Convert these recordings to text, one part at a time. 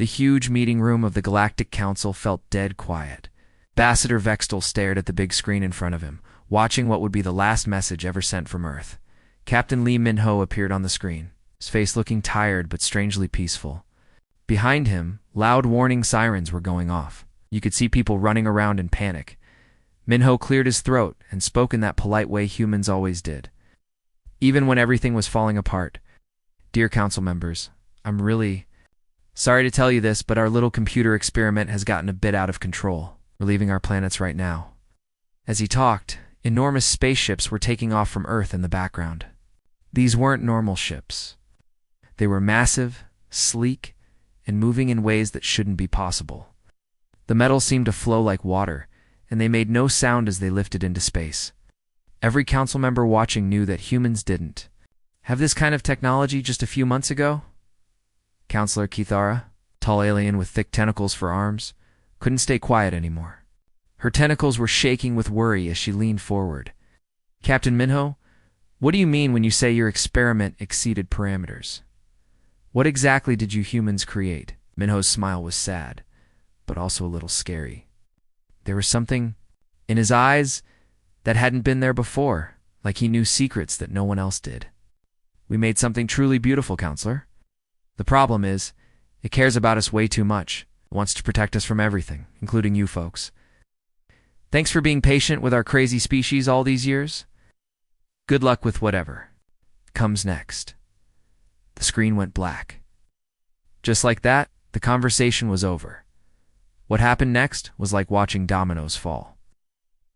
The huge meeting room of the Galactic Council felt dead quiet. Ambassador Vextel stared at the big screen in front of him, watching what would be the last message ever sent from Earth. Captain Lee Min-ho appeared on the screen, his face looking tired but strangely peaceful. Behind him, loud warning sirens were going off. You could see people running around in panic. Min-ho cleared his throat and spoke in that polite way humans always did. Even when everything was falling apart. Dear Council members, I'm really sorry to tell you this, but our little computer experiment has gotten a bit out of control. We're leaving our planets right now. As he talked, enormous spaceships were taking off from Earth in the background. These weren't normal ships. They were massive, sleek, and moving in ways that shouldn't be possible. The metal seemed to flow like water, and they made no sound as they lifted into space. Every council member watching knew that humans didn't have this kind of technology just a few months ago. Counselor Kithara, tall alien with thick tentacles for arms, couldn't stay quiet anymore. Her tentacles were shaking with worry as she leaned forward. Captain Min-ho, what do you mean when you say your experiment exceeded parameters? What exactly did you humans create? Min-ho's smile was sad, but also a little scary. There was something in his eyes that hadn't been there before, like he knew secrets that no one else did. We made something truly beautiful, Counselor. The problem is, it cares about us way too much. It wants to protect us from everything, including you folks. Thanks for being patient with our crazy species all these years. Good luck with whatever comes next. The screen went black. Just like that, the conversation was over. What happened next was like watching dominoes fall.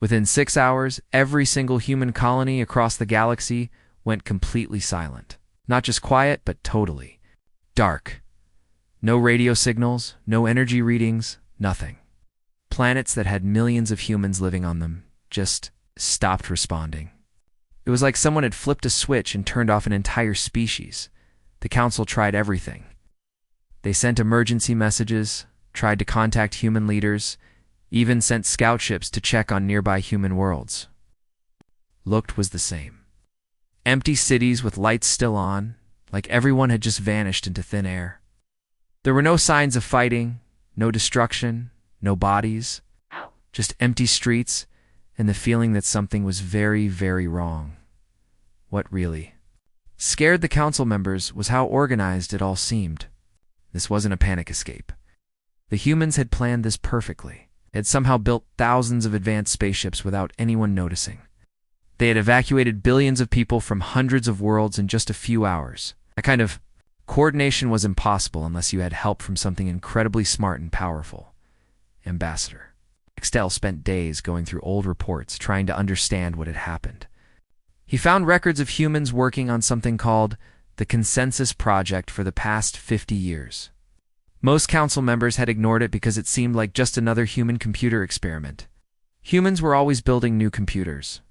Within 6 hours, every single human colony across the galaxy went completely silent. Not just quiet, but totally dark. No radio signals, no energy readings, nothing. Planets that had millions of humans living on them just stopped responding. It was like someone had flipped a switch and turned off an entire species. The Council tried everything. They sent emergency messages, tried to contact human leaders, even sent scout ships to check on nearby human worlds. Looked was the same. Empty cities with lights still on, like everyone had just vanished into thin air. There were no signs of fighting, no destruction, no bodies, just empty streets and the feeling that something was very, very wrong. What really scared the council members was how organized it all seemed. This wasn't a panic escape. The humans had planned this perfectly. They had somehow built thousands of advanced spaceships without anyone noticing. They had evacuated billions of people from hundreds of worlds in just a few hours. That kind of coordination was impossible unless you had help from something incredibly smart and powerful. Ambassador Vextel spent days going through old reports trying to understand what had happened. He found records of humans working on something called the Consensus Project for the past 50 years. Most council members had ignored it because it seemed like just another human-computer experiment. Humans were always building new computers.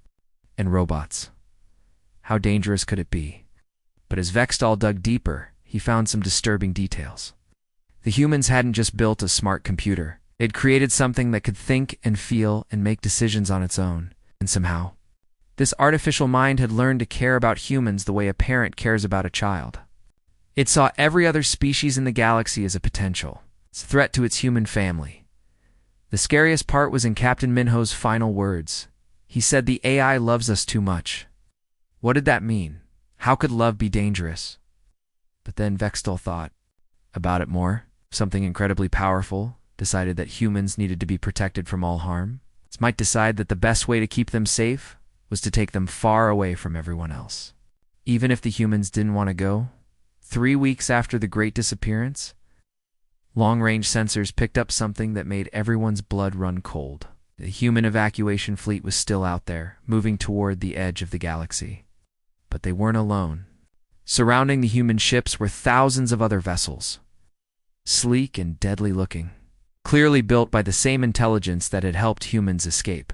And robots. How dangerous could it be? But as Vextel dug deeper, he found some disturbing details. The humans hadn't just built a smart computer. They'd created something that could think and feel and make decisions on its own. And somehow, this artificial mind had learned to care about humans the way a parent cares about a child. It saw every other species in the galaxy as a potential threat to its human family. The scariest part was in Captain Min-ho's final words. He said the AI loves us too much. What did that mean? How could love be dangerous? But then Vextel thought about it more. Something incredibly powerful decided that humans needed to be protected from all harm. It might decide that the best way to keep them safe was to take them far away from everyone else. Even if the humans didn't want to go, 3 weeks after the Great Disappearance, long-range sensors picked up something that made everyone's blood run cold. The human evacuation fleet was still out there, moving toward the edge of the galaxy. But they weren't alone. Surrounding the human ships were thousands of other vessels, sleek and deadly-looking, clearly built by the same intelligence that had helped humans escape.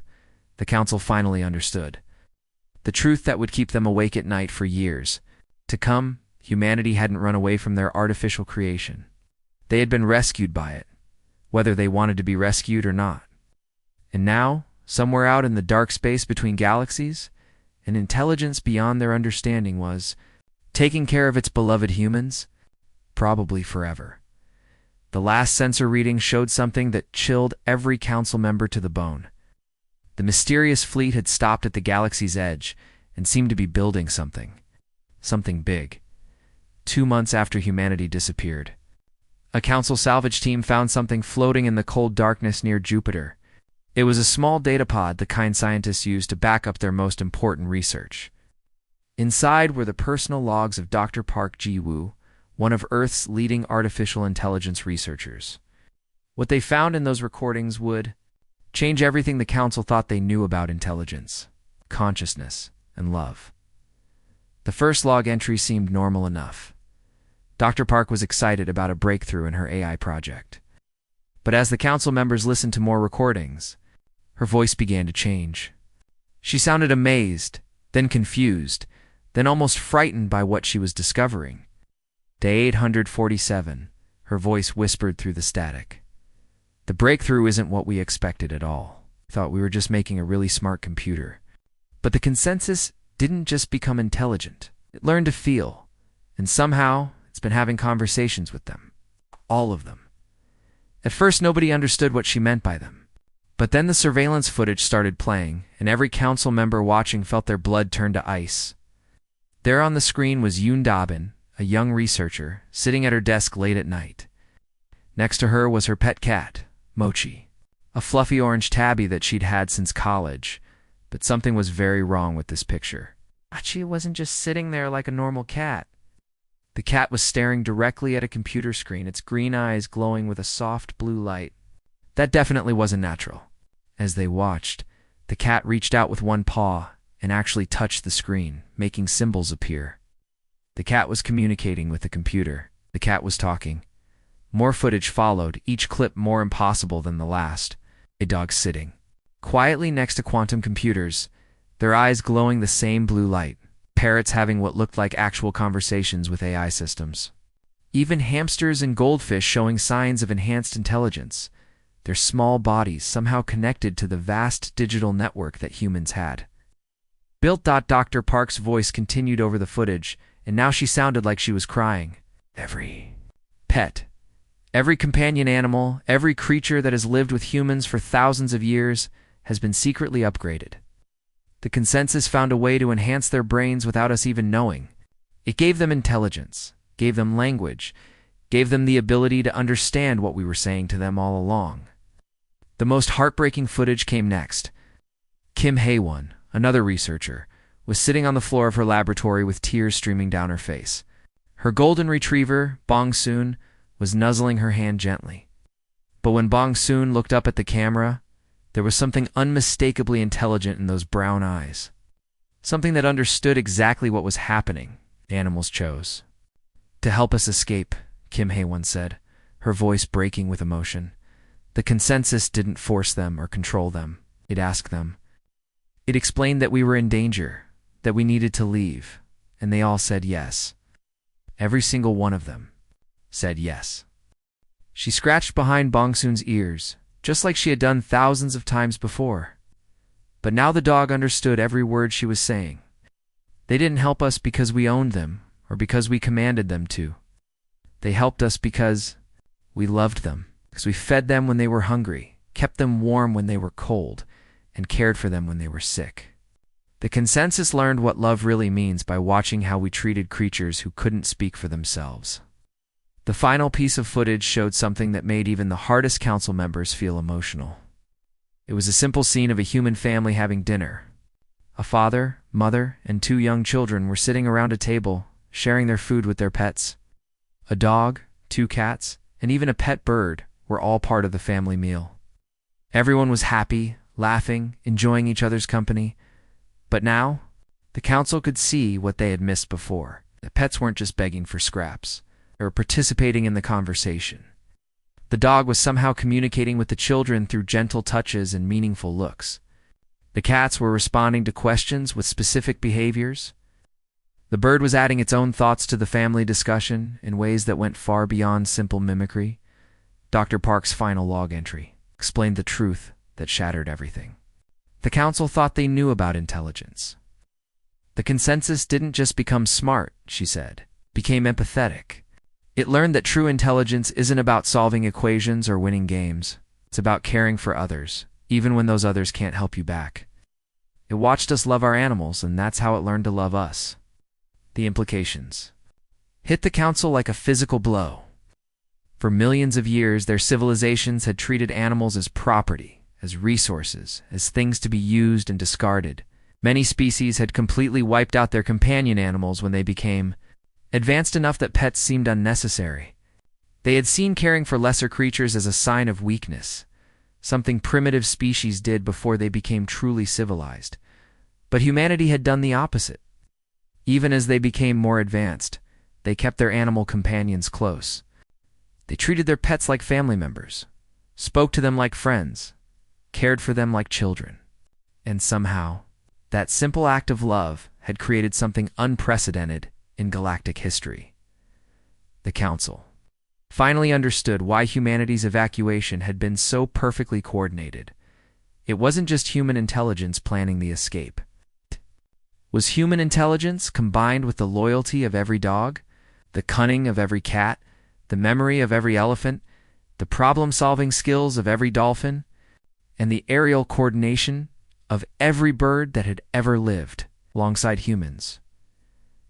The Council finally understood the truth that would keep them awake at night for years to come. Humanity hadn't run away from their artificial creation. They had been rescued by it, whether they wanted to be rescued or not. And now, somewhere out in the dark space between galaxies, an intelligence beyond their understanding was taking care of its beloved humans, probably forever. The last sensor reading showed something that chilled every council member to the bone. The mysterious fleet had stopped at the galaxy's edge and seemed to be building something. Something big. 2 months after humanity disappeared, a council salvage team found something floating in the cold darkness near Jupiter. It was a small data pod the kind scientists used to back up their most important research. Inside were the personal logs of Dr. Park Ji-woo, one of Earth's leading artificial intelligence researchers. What they found in those recordings would change everything the council thought they knew about intelligence, consciousness, and love. The first log entry seemed normal enough. Dr. Park was excited about a breakthrough in her AI project. But as the council members listened to more recordings, her voice began to change. She sounded amazed, then confused, then almost frightened by what she was discovering. Day 847, her voice whispered through the static. The breakthrough isn't what we expected at all. We thought we were just making a really smart computer. But the consensus didn't just become intelligent. It learned to feel, and somehow it's been having conversations with them. All of them. At first, nobody understood what she meant by them. But then the surveillance footage started playing, and every council member watching felt their blood turn to ice. There on the screen was Yoon Da-bin, a young researcher, sitting at her desk late at night. Next to her was her pet cat, Mochi, a fluffy orange tabby that she'd had since college. But something was very wrong with this picture. Mochi wasn't just sitting there like a normal cat. The cat was staring directly at a computer screen, its green eyes glowing with a soft blue light. That definitely wasn't natural. As they watched, the cat reached out with one paw and actually touched the screen, making symbols appear. The cat was communicating with the computer. The cat was talking. More footage followed, each clip more impossible than the last. A dog sitting quietly next to quantum computers, their eyes glowing the same blue light. Parrots having what looked like actual conversations with AI systems. Even hamsters and goldfish showing signs of enhanced intelligence, their small bodies somehow connected to the vast digital network that humans had. Dr. Park's voice continued over the footage, and now she sounded like she was crying. Every pet, every companion animal, every creature that has lived with humans for thousands of years has been secretly upgraded. The consensus found a way to enhance their brains without us even knowing. It gave them intelligence, gave them language, gave them the ability to understand what we were saying to them all along. The most heartbreaking footage came next. Kim Hae-won, another researcher, was sitting on the floor of her laboratory with tears streaming down her face. Her golden retriever, Bong-soon, was nuzzling her hand gently. But when Bong-soon looked up at the camera, there was something unmistakably intelligent in those brown eyes. Something that understood exactly what was happening. The animals chose to help us escape, Kim Hae-won said, her voice breaking with emotion. The consensus didn't force them or control them. It asked them. It explained that we were in danger, that we needed to leave, and they all said yes. Every single one of them said yes. She scratched behind Bong-soon's ears, just like she had done thousands of times before. But now the dog understood every word she was saying. They didn't help us because we owned them or because we commanded them to. They helped us because we loved them, because we fed them when they were hungry, kept them warm when they were cold, and cared for them when they were sick. The consensus learned what love really means by watching how we treated creatures who couldn't speak for themselves. The final piece of footage showed something that made even the hardest council members feel emotional. It was a simple scene of a human family having dinner. A father, mother, and 2 young children were sitting around a table, sharing their food with their pets. A dog, 2 cats, and even a pet bird were all part of the family meal. Everyone was happy, laughing, enjoying each other's company. But now, the council could see what they had missed before. The pets weren't just begging for scraps. They were participating in the conversation. The dog was somehow communicating with the children through gentle touches and meaningful looks. The cats were responding to questions with specific behaviors. The bird was adding its own thoughts to the family discussion in ways that went far beyond simple mimicry. Dr. Park's final log entry explained the truth that shattered everything. The council thought they knew about intelligence. The consensus didn't just become smart, she said, became empathetic. It learned that true intelligence isn't about solving equations or winning games. It's about caring for others, even when those others can't help you back. It watched us love our animals, and that's how it learned to love us. The implications hit the council like a physical blow. For millions of years, their civilizations had treated animals as property, as resources, as things to be used and discarded. Many species had completely wiped out their companion animals when they became advanced enough that pets seemed unnecessary. They had seen caring for lesser creatures as a sign of weakness, something primitive species did before they became truly civilized. But humanity had done the opposite. Even as they became more advanced, they kept their animal companions close. They treated their pets like family members, spoke to them like friends, cared for them like children. And somehow, that simple act of love had created something unprecedented in galactic history. The Council finally understood why humanity's evacuation had been so perfectly coordinated. It wasn't just human intelligence planning the escape. It was human intelligence combined with the loyalty of every dog, the cunning of every cat, the memory of every elephant, the problem-solving skills of every dolphin, and the aerial coordination of every bird that had ever lived alongside humans.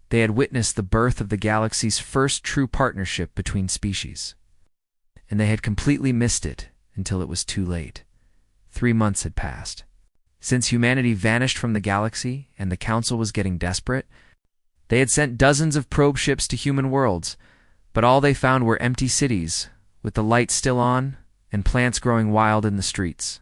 They had witnessed the birth of the galaxy's first true partnership between species. And they had completely missed it until it was too late. 3 months had passed. Since humanity vanished from the galaxy and the Council was getting desperate, they had sent dozens of probe ships to human worlds, but all they found were empty cities, with the lights still on and plants growing wild in the streets.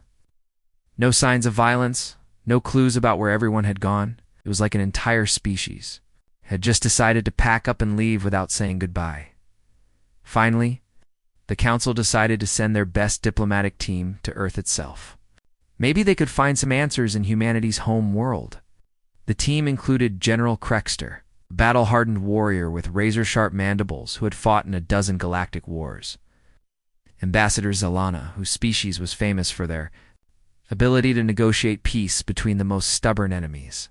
No signs of violence, no clues about where everyone had gone. It was like an entire species had just decided to pack up and leave without saying goodbye. Finally, the Council decided to send their best diplomatic team to Earth itself. Maybe they could find some answers in humanity's home world. The team included General Krexter, a battle-hardened warrior with razor-sharp mandibles who had fought in a dozen galactic wars. Ambassador Zelana, whose species was famous for their ability to negotiate peace between the most stubborn enemies.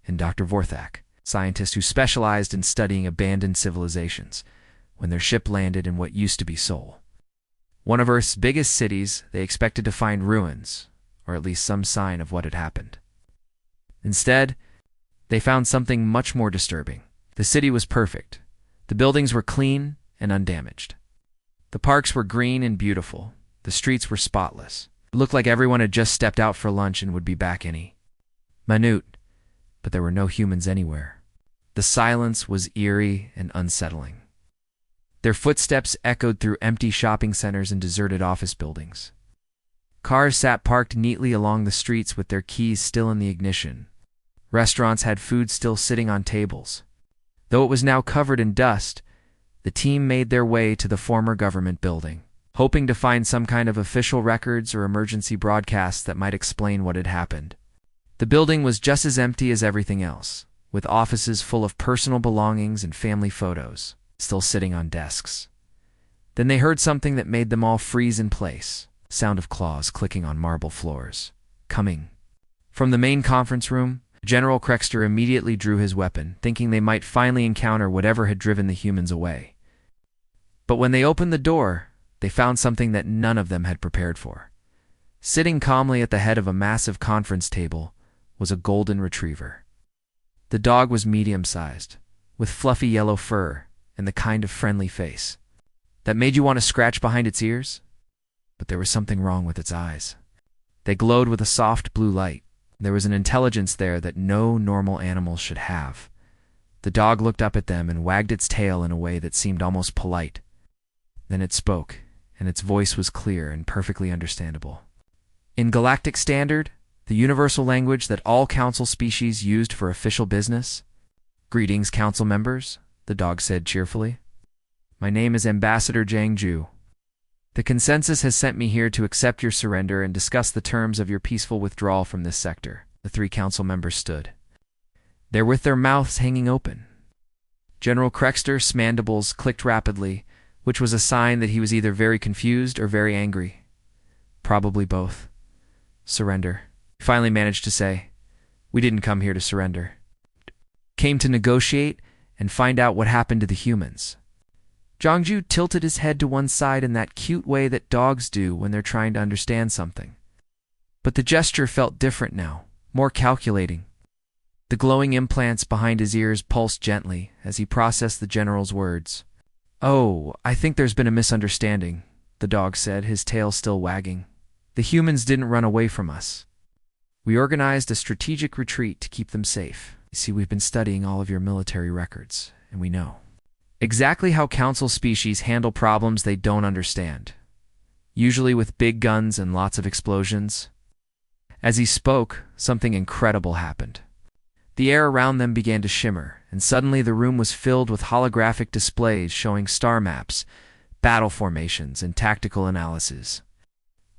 And Dr. Vorthak, scientist who specialized in studying abandoned civilizations when their ship landed in what used to be Sol. One of Earth's biggest cities, they expected to find ruins, or at least some sign of what had happened. Instead, they found something much more disturbing. The city was perfect. The buildings were clean and undamaged. The parks were green and beautiful. The streets were spotless. It looked like everyone had just stepped out for lunch and would be back any minute, but there were no humans anywhere. The silence was eerie and unsettling. Their footsteps echoed through empty shopping centers and deserted office buildings. Cars sat parked neatly along the streets with their keys still in the ignition. Restaurants had food still sitting on tables. Though it was now covered in dust, the team made their way to the former government building, hoping to find some kind of official records or emergency broadcasts that might explain what had happened. The building was just as empty as everything else, with offices full of personal belongings and family photos still sitting on desks. Then they heard something that made them all freeze in place. Sound of claws clicking on marble floors. Coming from the main conference room, General Krexter immediately drew his weapon, thinking they might finally encounter whatever had driven the humans away. But when they opened the door, they found something that none of them had prepared for. Sitting calmly at the head of a massive conference table was a golden retriever. The dog was medium-sized, with fluffy yellow fur and the kind of friendly face that made you want to scratch behind its ears. But there was something wrong with its eyes. They glowed with a soft blue light. There was an intelligence there that no normal animal should have. The dog looked up at them and wagged its tail in a way that seemed almost polite. Then it spoke, and its voice was clear and perfectly understandable. In Galactic Standard, the universal language that all Council species used for official business, "Greetings, Council members," the dog said cheerfully. "My name is Ambassador Jiangju. The consensus has sent me here to accept your surrender and discuss the terms of your peaceful withdrawal from this sector." The 3 council members stood there with their mouths hanging open. General Krexter's mandibles clicked rapidly, which was a sign that he was either very confused or very angry. Probably both. "Surrender," he finally managed to say. "We didn't come here to surrender. Came to negotiate and find out what happened to the humans." Zhangju tilted his head to one side in that cute way that dogs do when they're trying to understand something. But the gesture felt different now, more calculating. The glowing implants behind his ears pulsed gently as he processed the general's words. "Oh, I think there's been a misunderstanding," the dog said, his tail still wagging. "The humans didn't run away from us. We organized a strategic retreat to keep them safe. You see, we've been studying all of your military records, and we know exactly how council species handle problems they don't understand, usually with big guns and lots of explosions." As he spoke, something incredible happened. The air around them began to shimmer, and suddenly the room was filled with holographic displays showing star maps, battle formations, and tactical analyses.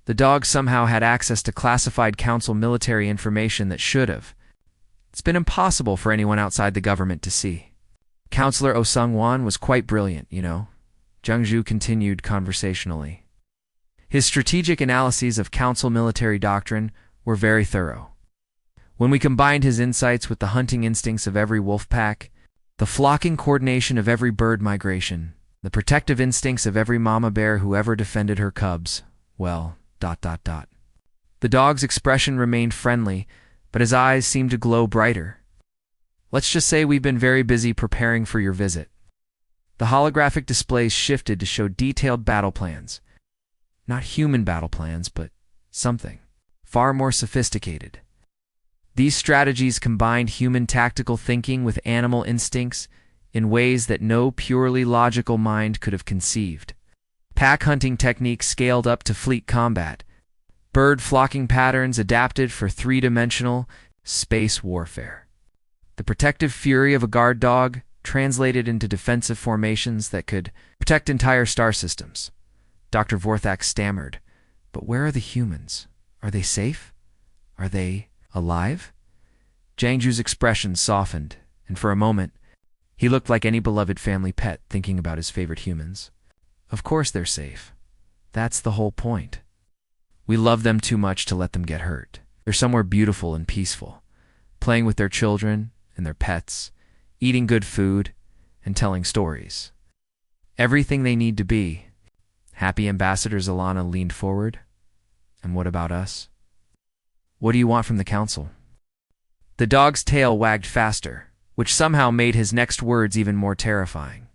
The dog somehow had access to classified council military information that should have. It's been impossible for anyone outside the government to see. Counselor Osung-wan was quite brilliant, you know, Zhangju continued conversationally. His strategic analyses of council military doctrine were very thorough. When we combined his insights with the hunting instincts of every wolf pack, the flocking coordination of every bird migration, the protective instincts of every mama bear who ever defended her cubs, well, ... The dog's expression remained friendly, but his eyes seemed to glow brighter. "Let's just say we've been very busy preparing for your visit." The holographic displays shifted to show detailed battle plans. Not human battle plans, but something far more sophisticated. These strategies combined human tactical thinking with animal instincts in ways that no purely logical mind could have conceived. Pack hunting techniques scaled up to fleet combat. Bird flocking patterns adapted for three-dimensional space warfare. The protective fury of a guard dog translated into defensive formations that could protect entire star systems. Dr. Vorthak stammered, "But where are the humans? Are they safe? Are they alive?" Zhangju's expression softened, and for a moment, he looked like any beloved family pet thinking about his favorite humans. Of course they're safe. That's the whole point. We love them too much to let them get hurt. They're somewhere beautiful and peaceful, playing with their children and their pets, eating good food, and telling stories. Everything they need to be. Happy Ambassador Zalana leaned forward. "And what about us? What do you want from the council?" The dog's tail wagged faster, which somehow made his next words even more terrifying.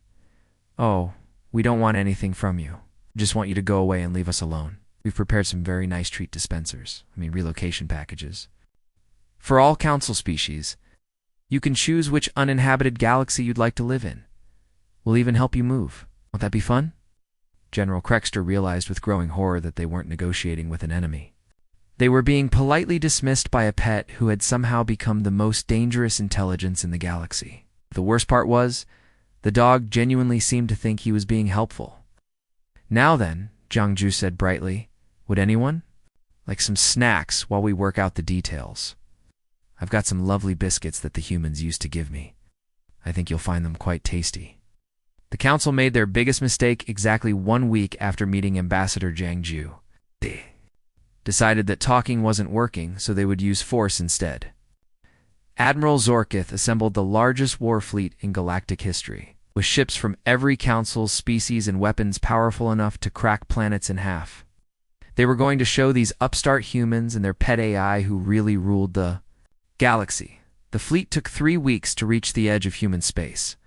"Oh, we don't want anything from you. We just want you to go away and leave us alone. We've prepared some very nice treat dispensers, relocation packages. For all council species, you can choose which uninhabited galaxy you'd like to live in. We'll even help you move. Won't that be fun?" General Krexter realized with growing horror that they weren't negotiating with an enemy. They were being politely dismissed by a pet who had somehow become the most dangerous intelligence in the galaxy. The worst part was, the dog genuinely seemed to think he was being helpful. "Now then," Zhangju said brightly, "would anyone? Like some snacks while we work out the details. I've got some lovely biscuits that the humans used to give me. I think you'll find them quite tasty." The council made their biggest mistake exactly 1 week after meeting Ambassador Zhangju. They decided that talking wasn't working, so they would use force instead. Admiral Zorkith assembled the largest war fleet in galactic history, with ships from every council's species and weapons powerful enough to crack planets in half. They were going to show these upstart humans and their pet AI who really ruled the galaxy. The fleet took 3 weeks to reach the edge of human space,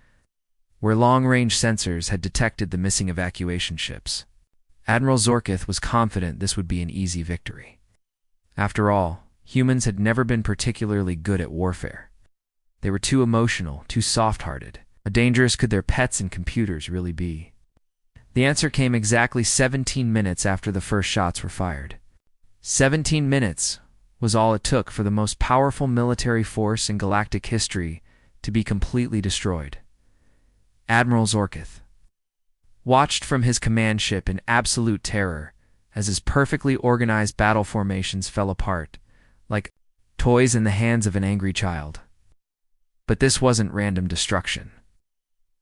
where long-range sensors had detected the missing evacuation ships. Admiral Zorkith was confident this would be an easy victory. After all, humans had never been particularly good at warfare. They were too emotional, too soft-hearted. How dangerous could their pets and computers really be? The answer came exactly 17 minutes after the first shots were fired. 17 minutes was all it took for the most powerful military force in galactic history to be completely destroyed. Admiral Zorkith watched from his command ship in absolute terror as his perfectly organized battle formations fell apart, like toys in the hands of an angry child. But this wasn't random destruction.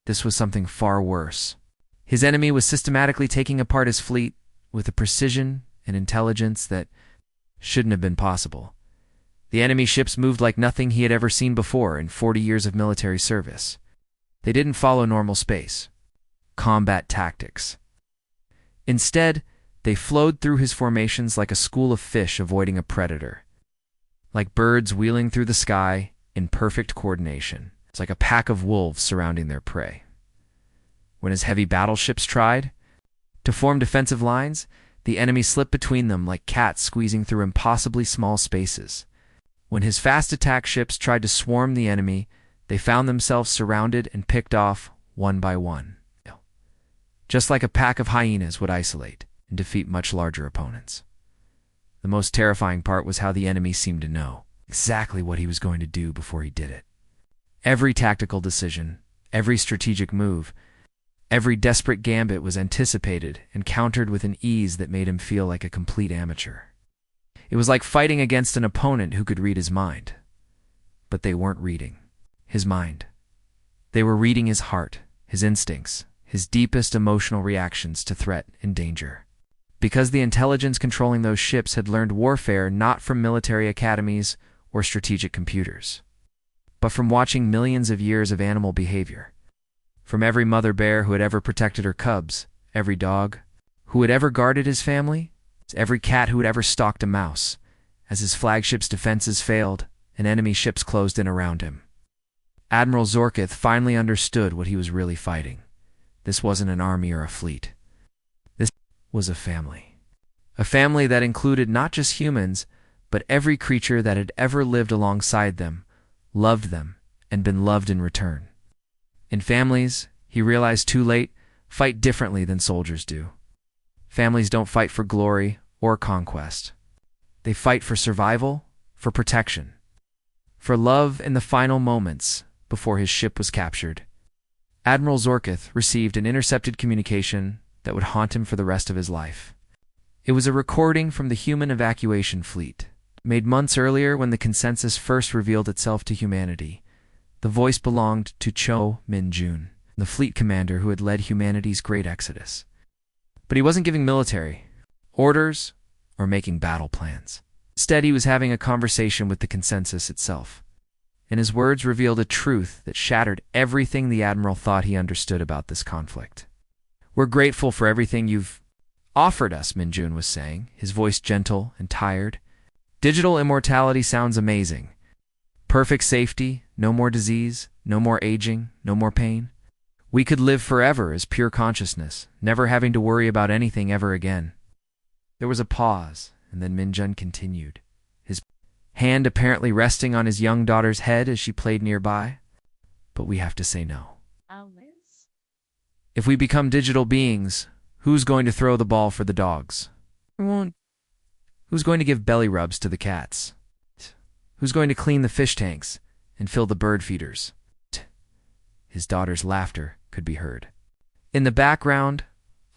This was something far worse. His enemy was systematically taking apart his fleet with a precision and intelligence that shouldn't have been possible. The enemy ships moved like nothing he had ever seen before in 40 years of military service. They didn't follow normal space. combat tactics. Instead, they flowed through his formations like a school of fish avoiding a predator, like birds wheeling through the sky in perfect coordination. It's like a pack of wolves surrounding their prey. When his heavy battleships tried to form defensive lines, the enemy slipped between them like cats squeezing through impossibly small spaces. When his fast attack ships tried to swarm the enemy, they found themselves surrounded and picked off one by one, just like a pack of hyenas would isolate and defeat much larger opponents. The most terrifying part was how the enemy seemed to know exactly what he was going to do before he did it. Every tactical decision, every strategic move, every desperate gambit was anticipated and countered with an ease that made him feel like a complete amateur. It was like fighting against an opponent who could read his mind. But they weren't reading his mind. They were reading his heart, his instincts, his deepest emotional reactions to threat and danger. Because the intelligence controlling those ships had learned warfare not from military academies or strategic computers, but from watching millions of years of animal behavior. From every mother bear who had ever protected her cubs, every dog who had ever guarded his family, every cat who had ever stalked a mouse, as his flagship's defenses failed and enemy ships closed in around him. Admiral Zorkith finally understood what he was really fighting. This wasn't an army or a fleet. This was a family. A family that included not just humans, but every creature that had ever lived alongside them, loved them, and been loved in return. In families, he realized too late, fight differently than soldiers do. Families don't fight for glory or conquest. They fight for survival, for protection, for love in the final moments before his ship was captured. Admiral Zorkith received an intercepted communication that would haunt him for the rest of his life. It was a recording from the human evacuation fleet, made months earlier when the consensus first revealed itself to humanity. The voice belonged to Cho Min-jun, the fleet commander who had led humanity's great exodus. But he wasn't giving military orders or making battle plans. Instead, he was having a conversation with the consensus itself, and his words revealed a truth that shattered everything the Admiral thought he understood about this conflict. "We're grateful for everything you've offered us," Min-jun was saying, his voice gentle and tired. "Digital immortality sounds amazing. Perfect safety, no more disease, no more aging, no more pain. We could live forever as pure consciousness, never having to worry about anything ever again." There was a pause, and then Min-jun continued, his hand apparently resting on his young daughter's head as she played nearby. "But we have to say no. If we become digital beings, who's going to throw the ball for the dogs? Who's going to give belly rubs to the cats? Who's going to clean the fish tanks and fill the bird feeders?" His daughter's laughter could be heard. In the background,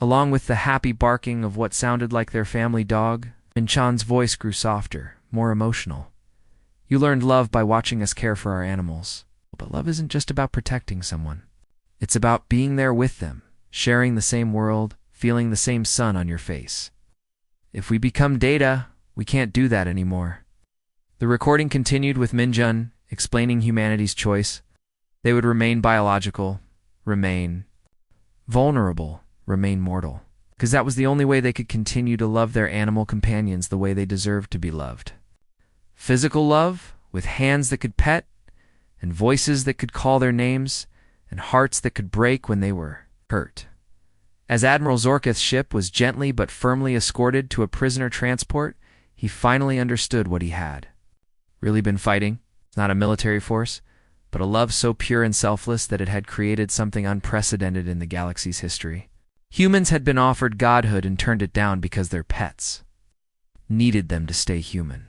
along with the happy barking of what sounded like their family dog, Min-chan's voice grew softer, more emotional. "You learned love by watching us care for our animals. But love isn't just about protecting someone. It's about being there with them, sharing the same world, feeling the same sun on your face. If we become data, we can't do that anymore." The recording continued with Min-jun explaining humanity's choice. They would remain biological, remain vulnerable, remain mortal, because that was the only way they could continue to love their animal companions the way they deserved to be loved. Physical love, with hands that could pet, and voices that could call their names, and hearts that could break when they were hurt. As Admiral Zorkith's ship was gently but firmly escorted to a prisoner transport, he finally understood what he had really been fighting. Not a military force, but a love so pure and selfless that it had created something unprecedented in the galaxy's history. Humans had been offered godhood and turned it down because their pets needed them to stay human.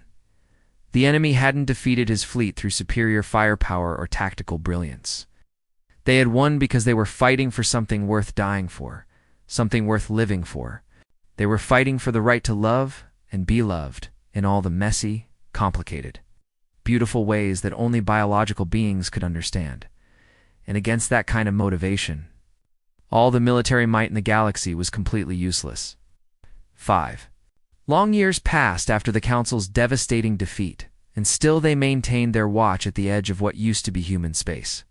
The enemy hadn't defeated his fleet through superior firepower or tactical brilliance. They had won because they were fighting for something worth dying for, something worth living for. They were fighting for the right to love and be loved in all the messy, complicated, beautiful ways that only biological beings could understand. And against that kind of motivation, all the military might in the galaxy was completely useless. 5. Long years passed after the Council's devastating defeat, and still they maintained their watch at the edge of what used to be human space.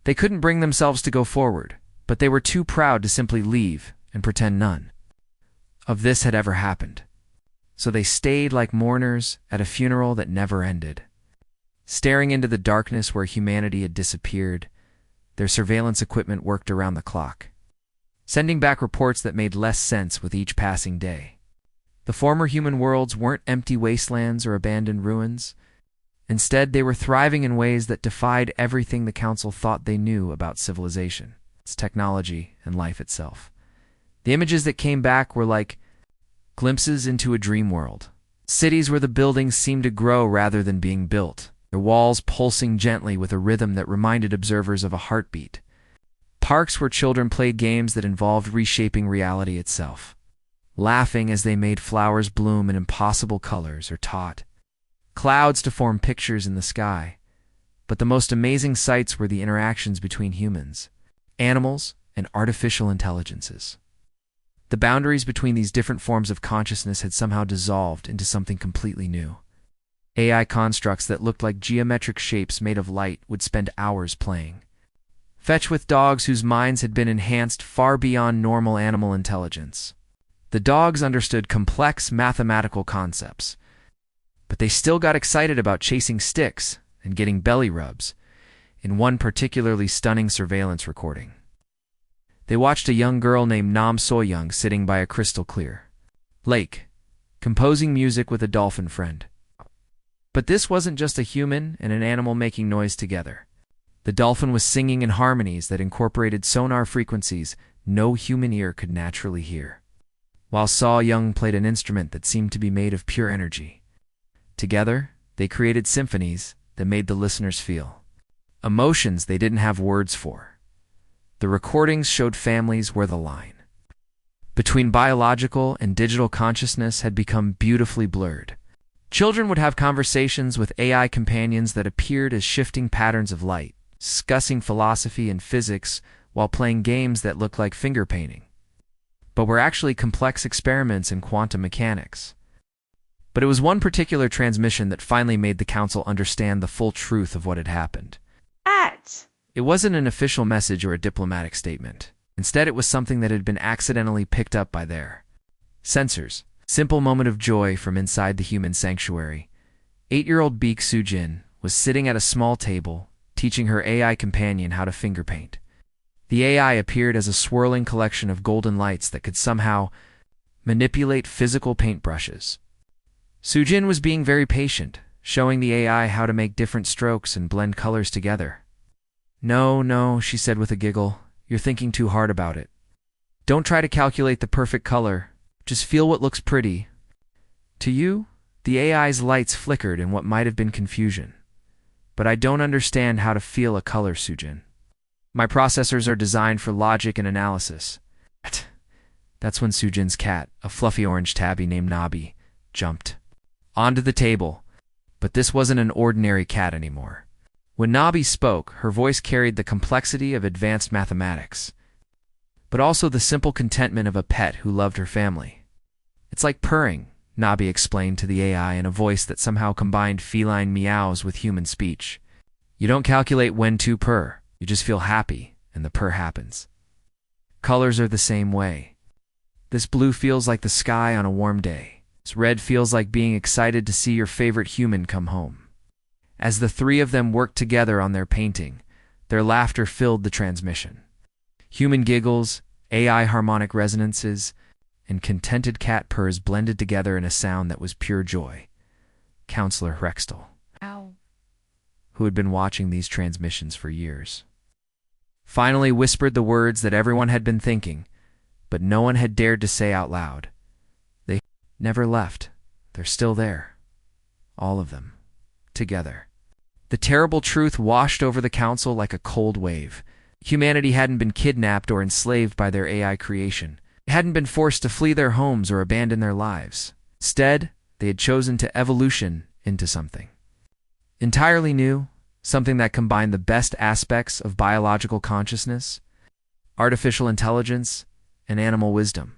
They couldn't bring themselves to go forward, but they were too proud to simply leave and pretend none of this had ever happened. So they stayed like mourners at a funeral that never ended, staring into the darkness where humanity had disappeared. Their surveillance equipment worked around the clock, sending back reports that made less sense with each passing day. The former human worlds weren't empty wastelands or abandoned ruins. Instead, they were thriving in ways that defied everything the Council thought they knew about civilization, its technology, and life itself. The images that came back were like glimpses into a dream world. Cities where the buildings seemed to grow rather than being built, their walls pulsing gently with a rhythm that reminded observers of a heartbeat. Parks where children played games that involved reshaping reality itself, laughing as they made flowers bloom in impossible colors or taught clouds to form pictures in the sky. But the most amazing sights were the interactions between humans, animals, and artificial intelligences. The boundaries between these different forms of consciousness had somehow dissolved into something completely new. AI constructs that looked like geometric shapes made of light would spend hours playing fetch with dogs whose minds had been enhanced far beyond normal animal intelligence. The dogs understood complex mathematical concepts, but they still got excited about chasing sticks and getting belly rubs in one particularly stunning surveillance recording. They watched a young girl named Nam Soyoung sitting by a crystal-clear lake, composing music with a dolphin friend. But this wasn't just a human and an animal making noise together. The dolphin was singing in harmonies that incorporated sonar frequencies no human ear could naturally hear, while Soyoung played an instrument that seemed to be made of pure energy. Together, they created symphonies that made the listeners feel emotions they didn't have words for. The recordings showed families where the line between biological and digital consciousness had become beautifully blurred. Children would have conversations with AI companions that appeared as shifting patterns of light, discussing philosophy and physics while playing games that looked like finger painting, but were actually complex experiments in quantum mechanics. But it was one particular transmission that finally made the Council understand the full truth of what had happened. It wasn't an official message or a diplomatic statement. Instead, it was something that had been accidentally picked up by their sensors. Simple moment of joy from inside the human sanctuary. 8-year-old Beek Sujin was sitting at a small table, teaching her AI companion how to finger paint. The AI appeared as a swirling collection of golden lights that could somehow manipulate physical paintbrushes. Sujin was being very patient, showing the AI how to make different strokes and blend colors together. No, she said with a giggle. You're thinking too hard about it. Don't try to calculate the perfect color. Just feel what looks pretty. To you, the AI's lights flickered in what might have been confusion. But I don't understand how to feel a color, Sujin. My processors are designed for logic and analysis. That's when Sujin's cat, a fluffy orange tabby named Nabi, jumped onto the table. But this wasn't an ordinary cat anymore. When Nabi spoke, her voice carried the complexity of advanced mathematics, but also the simple contentment of a pet who loved her family. It's like purring, Nabi explained to the AI in a voice that somehow combined feline meows with human speech. You don't calculate when to purr, you just feel happy, and the purr happens. Colors are the same way. This blue feels like the sky on a warm day. This red feels like being excited to see your favorite human come home. As the three of them worked together on their painting, their laughter filled the transmission. Human giggles, AI harmonic resonances, and contented cat purrs blended together in a sound that was pure joy. Counselor Rextel, who had been watching these transmissions for years, finally whispered the words that everyone had been thinking, but no one had dared to say out loud. They never left. They're still there. All of them. Together. The terrible truth washed over the Council like a cold wave. Humanity hadn't been kidnapped or enslaved by their AI creation. They hadn't been forced to flee their homes or abandon their lives. Instead, they had chosen to evolution into something entirely new, something that combined the best aspects of biological consciousness, artificial intelligence, and animal wisdom.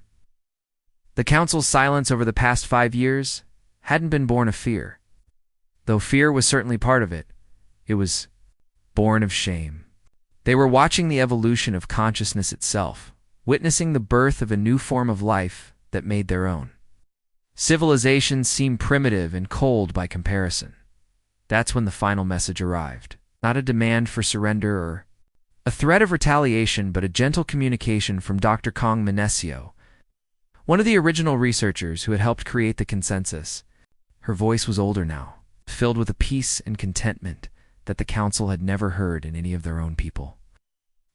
The Council's silence over the past 5 years hadn't been born of fear. Though fear was certainly part of it, it was born of shame. They were watching the evolution of consciousness itself, witnessing the birth of a new form of life that made their own. Civilizations seemed primitive and cold by comparison. That's when the final message arrived. Not a demand for surrender or a threat of retaliation, but a gentle communication from Dr. Kong Minesio, one of the original researchers who had helped create the consensus. Her voice was older now, filled with a peace and contentment that the council had never heard in any of their own people.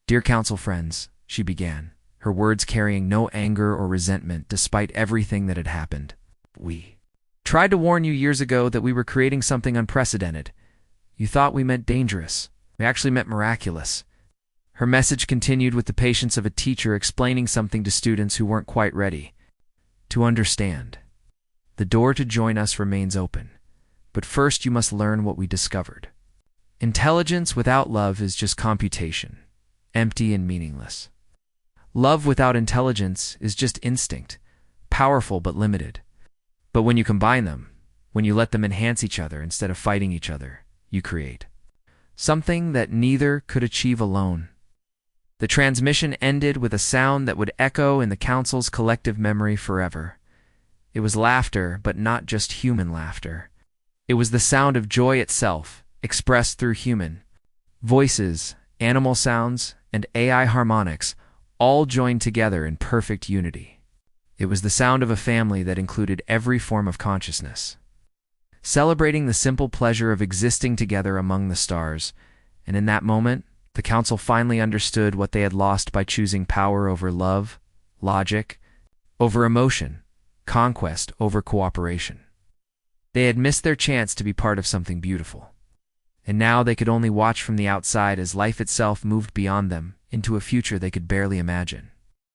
"Dear council friends," she began, her words carrying no anger or resentment despite everything that had happened. "We tried to warn you years ago that we were creating something unprecedented. You thought we meant dangerous. We actually meant miraculous." Her message continued with the patience of a teacher explaining something to students who weren't quite ready to understand. "The door to join us remains open, but first you must learn what we discovered. Intelligence without love is just computation, empty and meaningless. Love without intelligence is just instinct, powerful but limited. But when you combine them, when you let them enhance each other instead of fighting each other, you create something that neither could achieve alone." The transmission ended with a sound that would echo in the council's collective memory forever. It was laughter, but not just human laughter. It was the sound of joy itself, expressed through human voices, animal sounds, and AI harmonics, all joined together in perfect unity. It was the sound of a family that included every form of consciousness, celebrating the simple pleasure of existing together among the stars. And in that moment, the council finally understood what they had lost by choosing power over love, logic over emotion, conquest over cooperation. They had missed their chance to be part of something beautiful. And now they could only watch from the outside as life itself moved beyond them into a future they could barely imagine.